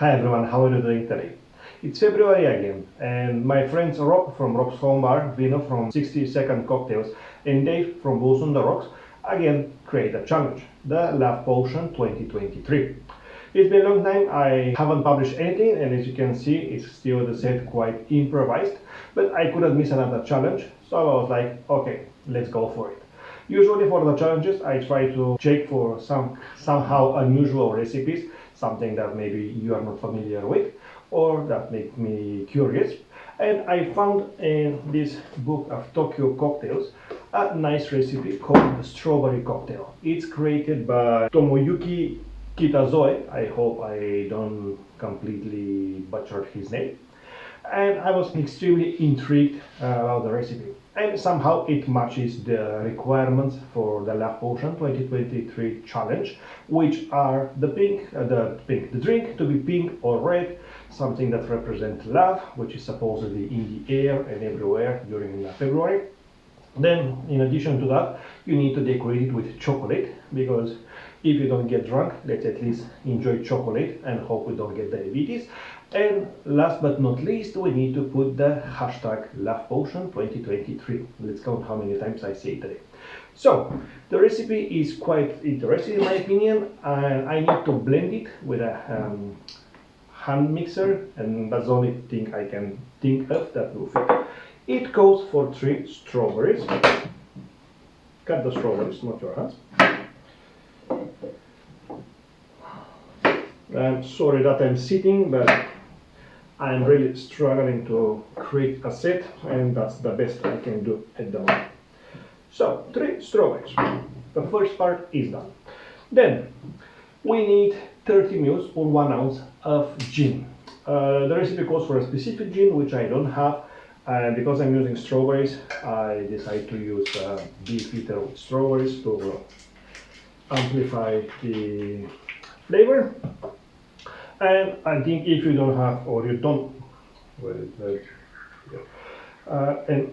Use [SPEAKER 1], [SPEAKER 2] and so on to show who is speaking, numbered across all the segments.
[SPEAKER 1] Hi everyone, how are you doing today? It's February again, and my friends Rob from Rob's Home Bar, Vino from 60-Second Cocktails, and Dave from Booze on the Rocks again create a challenge, the Love Potion 2023. It's been a long time, I haven't published anything, and as you can see, it's still the set quite improvised, but I couldn't miss another challenge, so I was like, okay, let's go for it. Usually for the challenges, I try to check for somehow unusual recipes, something that maybe you are not familiar with, or that make me curious. And I found in this book of Tokyo cocktails a nice recipe called the strawberry cocktail. It's created by Tomoyuki Kitazoe. I hope I don't completely butcher his name. And I was extremely intrigued about the recipe. And somehow it matches the requirements for the Love Potion 2023 challenge, which are the drink to be pink or red, something that represents love, which is supposedly in the air and everywhere during February. Then, in addition to that, you need to decorate it with chocolate, because if you don't get drunk, let's at least enjoy chocolate and hope we don't get diabetes. And last but not least, we need to put the hashtag LovePotion2023. Let's count how many times I say it today. So, the recipe is quite interesting in my opinion, and I need to blend it with a hand mixer, and that's the only thing I can think of that will fit. It calls for 3 strawberries. Cut the strawberries, not your hands. I'm sorry that I'm sitting, but I'm really struggling to create a set, and that's the best I can do at the moment. So, 3 strawberries. The first part is done. Then, we need 30 ml or 1 ounce of gin. The recipe calls for a specific gin, which I don't have, and because I'm using strawberries, I decided to use Beefeater with strawberries to amplify the flavor. And I think if you don't have, or you don't,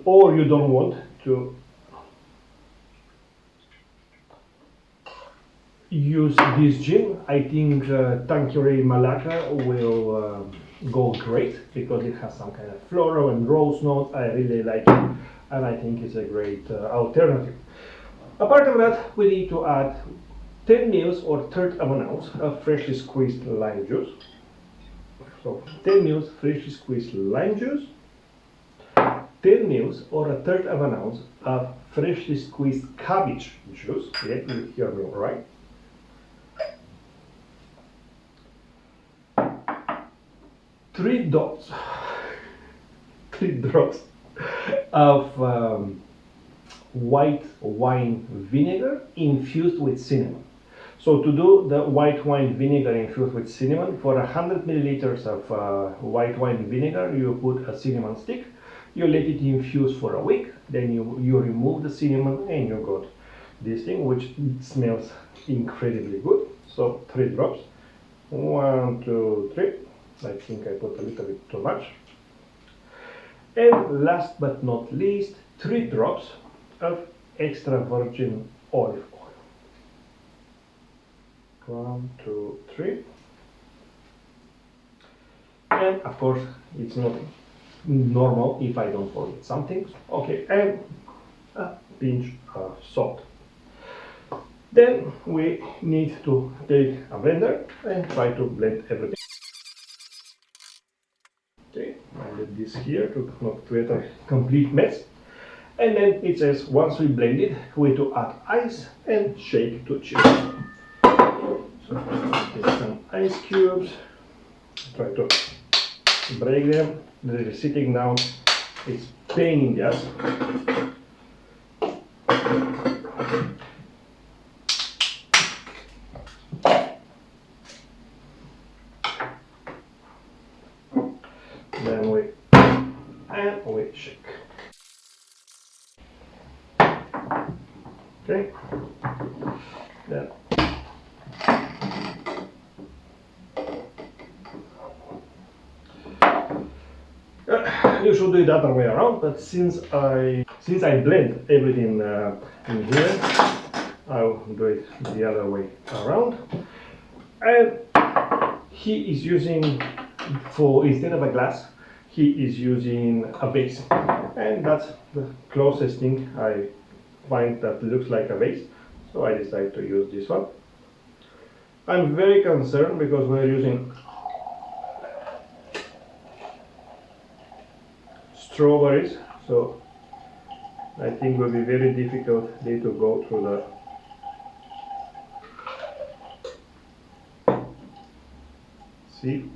[SPEAKER 1] or you don't want to use this gin, I think Tanqueray Malacca will go great, because it has some kind of floral and rose notes. I really like it, and I think it's a great alternative. Apart from that, we need to add 10 ml or 1/3 of an ounce of freshly squeezed lime juice. So 10 ml freshly squeezed lime juice, 10 ml or 1/3 of an ounce of freshly squeezed cabbage juice. Yeah, you hear me right? 3 drops of white wine vinegar infused with cinnamon. So to do the white wine vinegar infused with cinnamon, for 100 milliliters of white wine vinegar, you put a cinnamon stick, you let it infuse for a week, then you remove the cinnamon, and you got this thing, which smells incredibly good. So 3 drops, 1, 2, 3. I think I put a little bit too much. And last but not least, 3 drops of extra virgin olive oil. 1, 2, 3. And of course, it's not normal if I don't forget something. Okay, and a pinch of salt. Then we need to take a blender and try to blend everything. Okay, I let this here to not create a complete mess. And then it says, once we blend it, we need to add ice and shake to chill. So take some ice cubes, try to break them. They're sitting down, it's pain in the ass. Then we shake. Okay. Then you should do it the other way around, but since I blend everything in here, I'll do it the other way around. And he is using, for instead of a glass, he is using a vase, and that's the closest thing I find that looks like a vase, so I decided to use this one. I'm very concerned because we're using strawberries, so I think it will be very difficult to go through the sieve.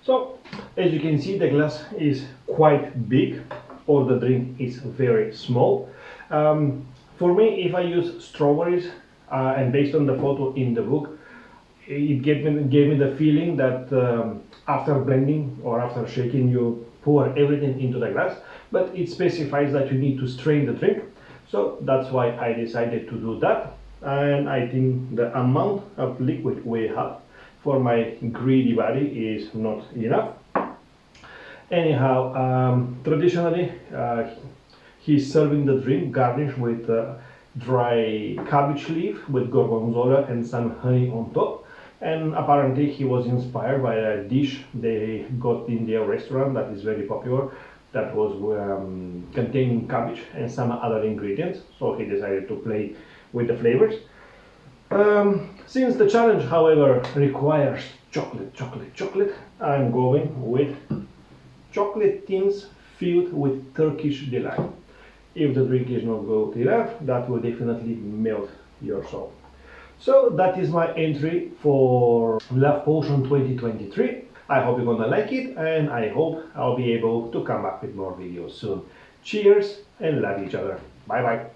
[SPEAKER 1] So, as you can see, the glass is quite big, or the drink is very small. For me, if I use strawberries, and based on the photo in the book, it gave me the feeling that after blending or after shaking, you pour everything into the glass, but it specifies that you need to strain the drink. So that's why I decided to do that, and I think the amount of liquid we have for my greedy body is not enough. Anyhow, traditionally he's serving the drink garnished with dry cabbage leaf with gorgonzola and some honey on top. And apparently he was inspired by a dish they got in their restaurant that is very popular, that was containing cabbage and some other ingredients, so he decided to play with the flavors. Since the challenge, however, requires chocolate, I'm going with chocolate tins filled with Turkish delight. If the drink is not good enough, that will definitely melt your soul. So that is my entry for Love Potion 2023. I hope you're gonna like it, and I hope I'll be able to come back with more videos soon. Cheers and love each other. Bye bye.